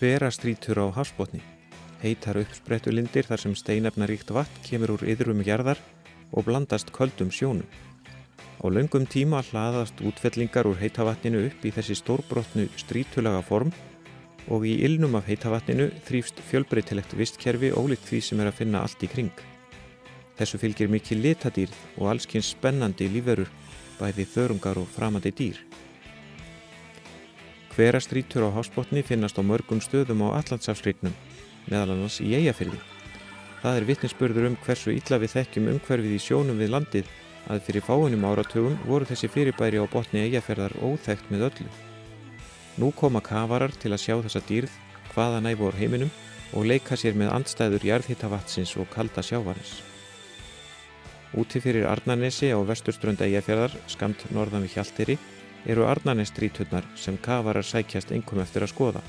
Hverastrýtur á hafsbotni. Heitar uppsprettulindir þar sem steinefnaríkt vatn kemur úr iðrum jarðar og blandast köldum sjónum. Á löngum tíma hlaðast útfellingar úr heita vatninu upp í þessi stórbrotnu strýtulaga form og í ilnum af heita vatninu þrífst fjölbreytilegt vistkerfi ólíkt því sem að finna allt í kring. Þessu fylgir mikil litadýrð og allskyns spennandi lífverur, bæði þörungar og framandi dýr. Hverastrýtur á hafsbotni finnast á mörgum stöðum á Atlantshafshryggnum, meðal annars í Eyjafirði. Það er vitnisburður hversu illa við þekkjum umhverfið í sjónum við landið að fyrir fáeinum áratugum voru þessi fyrirbæri á botni Eyjafjarðar óþekkt með öllu. Nú koma kafarar til að sjá þessa dýrð hvaðanæva úr heiminum og leika sér með andstæður jarðhitavatnsins og kalda sjávarins. Úti fyrir Arnarnesi á vesturströnd Eyjafjarðar, skammt norðan við Hjalteyri, eru Arnarnesstrýturnar sem kafarar sækjast einkum eftir að skoða.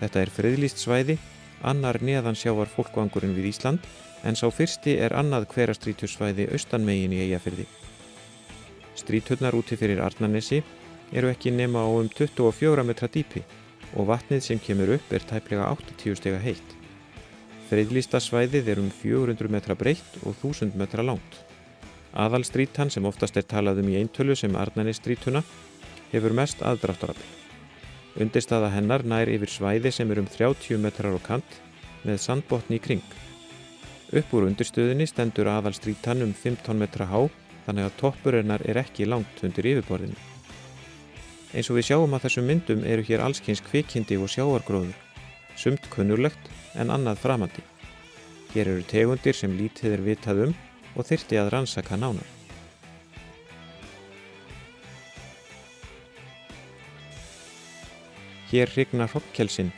Þetta er friðlýst svæði, annar neðansjávar fólkvangurinn við Ísland, en sá fyrsti er annað hverastrýtursvæði austanmegin í Eyjafirði. Strýturnar úti fyrir Arnarnesi eru ekki nema á 24 metra dýpi og vatnið sem kemur upp er tæplega 80 stiga heitt. Friðlýsta svæðið er 400 metra breitt og 1000 metra langt. Aðalstrýtan, sem oftast er talað í eintölu sem Arnarnesstrýtuna, hefur mest aðdráttarafl. Undirstaða hennar nær yfir svæði sem 30 metrar á kant með sandbotni í kring. Upp úr undirstöðinni stendur aðalstrýtan 15 metra há, þannig að toppur hennar er ekki langt undir yfirborðinu. Eins og við sjáum að þessum myndum eru hér allskyns kvikindi og sjávargróður, sumt kunnurlegt en annað framandi. Hér eru tegundir sem lítið er vitað og þyrfti að rannsaka nánar. Hér hrygnar hrognkelsin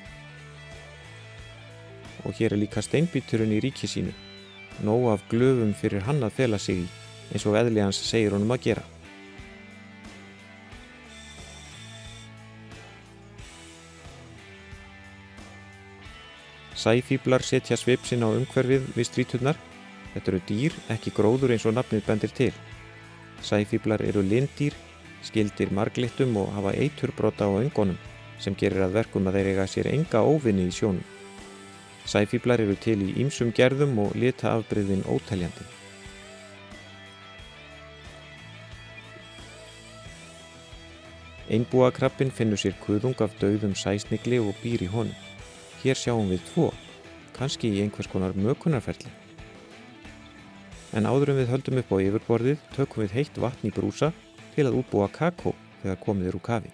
og hér er líka steinbíturinn í ríki sínu, nóg af glöfum fyrir hann að fela sig í, eins og eðli hans segir honum að gera. Sæfíflar setja svip sinn á umhverfið við strýturnar. Þetta eru dýr, ekki gróður eins og nafnið bendir til. Sæfíflar eru linddýr, skyldir marglyttum og hafa eiturbrodda á öngunum sem gerir að verkum að þeir eiga sér enga óvini í sjónum. Sæfíflar eru til í ýmsum gerðum og litaafbrigðin óteljandi. Einbúakrabbinn finnur sér kuðung af dauðum sæsnigli og býr í honum. Hér sjáum við 2, kannski í einhvers konar mökunarferli. En áður en við höldum upp á yfirborðið tökum við heitt vatn í brúsa til að útbúa kakó þegar komið úr kafi.